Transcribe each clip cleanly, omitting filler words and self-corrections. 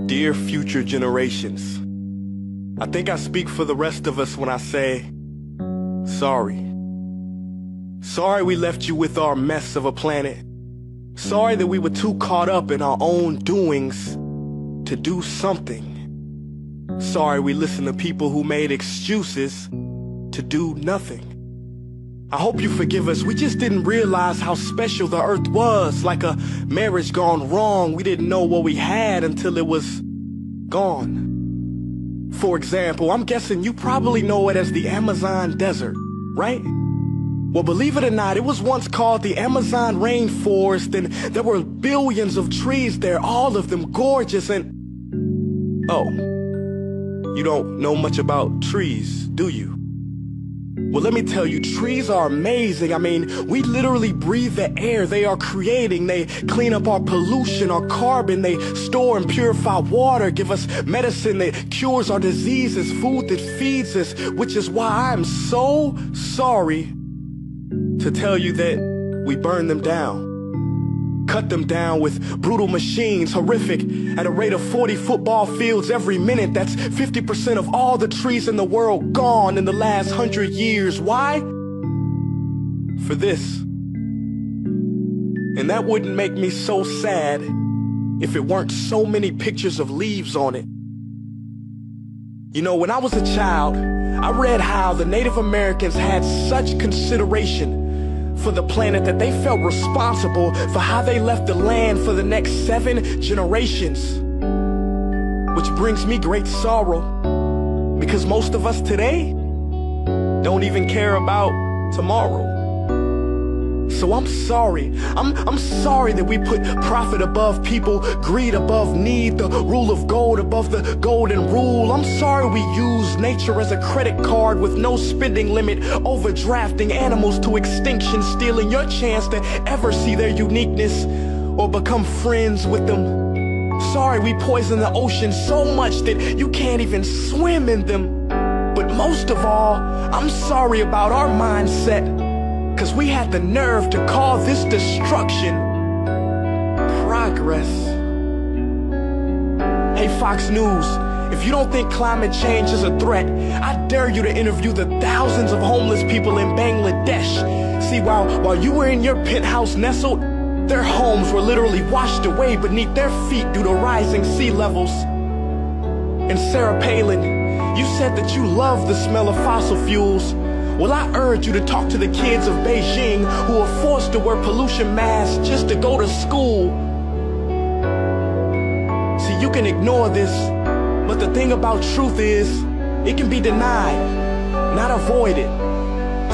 Dear future generations, I think I speak for the rest of us when I say, sorry. Sorry we left you with our mess of a planet. Sorry that we were too caught up in our own doings to do something. Sorry we listened to people who made excuses to do nothing. I hope you forgive us. We just didn't realize how special the earth was. Like a marriage gone wrong, we didn't know what we had until it was gone. For example, I'm guessing you probably know it as the Amazon desert, right? Well, believe it or not, it was once called the Amazon rainforest, and there were billions of trees there, all of them gorgeous, and... Oh, you don't know much about trees, do you? Well, let me tell you, trees are amazing. I mean, we literally breathe the air they are creating. They clean up our pollution, our carbon. They store and purify water, give us medicine that cures our diseases, food that feeds us, which is why I'm so sorry to tell you that we burn them down. Cut them down with brutal machines, horrific, at a rate of 40 football fields every minute. That's 50% of all the trees in the world gone in the last 100 years. Why? For this. And that wouldn't make me so sad if it weren't so many pictures of leaves on it. You know, when I was a child, I read how the Native Americans had such consideration for the planet that they felt responsible for how they left the land for the next 7 generations. Which brings me great sorrow, because most of us today don't even care about tomorrow. So I'm sorry. I'm sorry that we put profit above people, greed above need, the rule of gold above the golden rule. I'm sorry we use nature as a credit card with no spending limit, overdrafting animals to extinction, stealing your chance to ever see their uniqueness or become friends with them. Sorry we poison the ocean so much that you can't even swim in them. But most of all, I'm sorry about our mindset, 'cause we had the nerve to call this destruction progress. Hey Fox News, if you don't think climate change is a threat, I dare you to interview the thousands of homeless people in Bangladesh. See, while you were in your penthouse nestled, their homes were literally washed away beneath their feet due to rising sea levels. And Sarah Palin, you said that you love the smell of fossil fuels. Well, I urge you to talk to the kids of Beijing who are forced to wear pollution masks just to go to school. See, you can ignore this, but the thing about truth is, it can be denied, not avoided.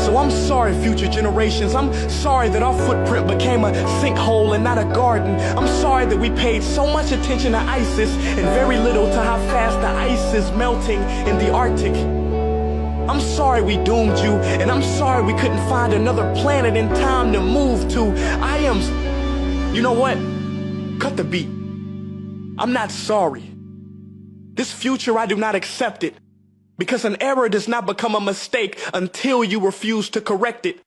So I'm sorry, future generations. I'm sorry that our footprint became a sinkhole and not a garden. I'm sorry that we paid so much attention to ISIS and very little to how fast the ice is melting in the Arctic. I'm sorry we doomed you, and I'm sorry we couldn't find another planet in time to move to. You know what? Cut the beat. I'm not sorry. This future, I do not accept it, because an error does not become a mistake until you refuse to correct it.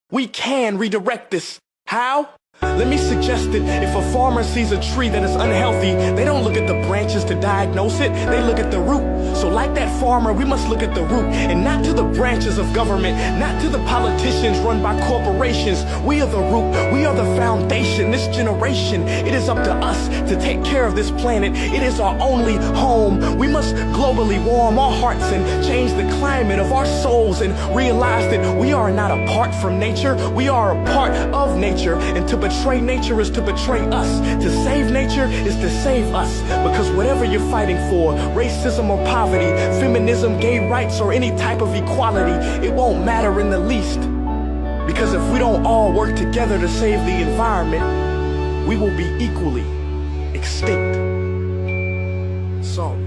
We can redirect this. How? Let me suggest that if a farmer sees a tree that is unhealthy, they don't look at the branches to diagnose it, they look at the root. So like that farmer, we must look at the root, and not to the branches of government, not to the politicians run by corporations. We are the root, we are the foundation, this generation. It is up to us to take care of this planet. It is our only home. We must globally warm our hearts and change the climate of our souls and realize that we are not apart from nature, we are a part of nature. And to betray nature is to betray us. To save nature is to save us. Because whatever you're fighting for, racism or poverty, feminism, gay rights, or any type of equality, it won't matter in the least. Because if we don't all work together to save the environment, we will be equally extinct. Sorry.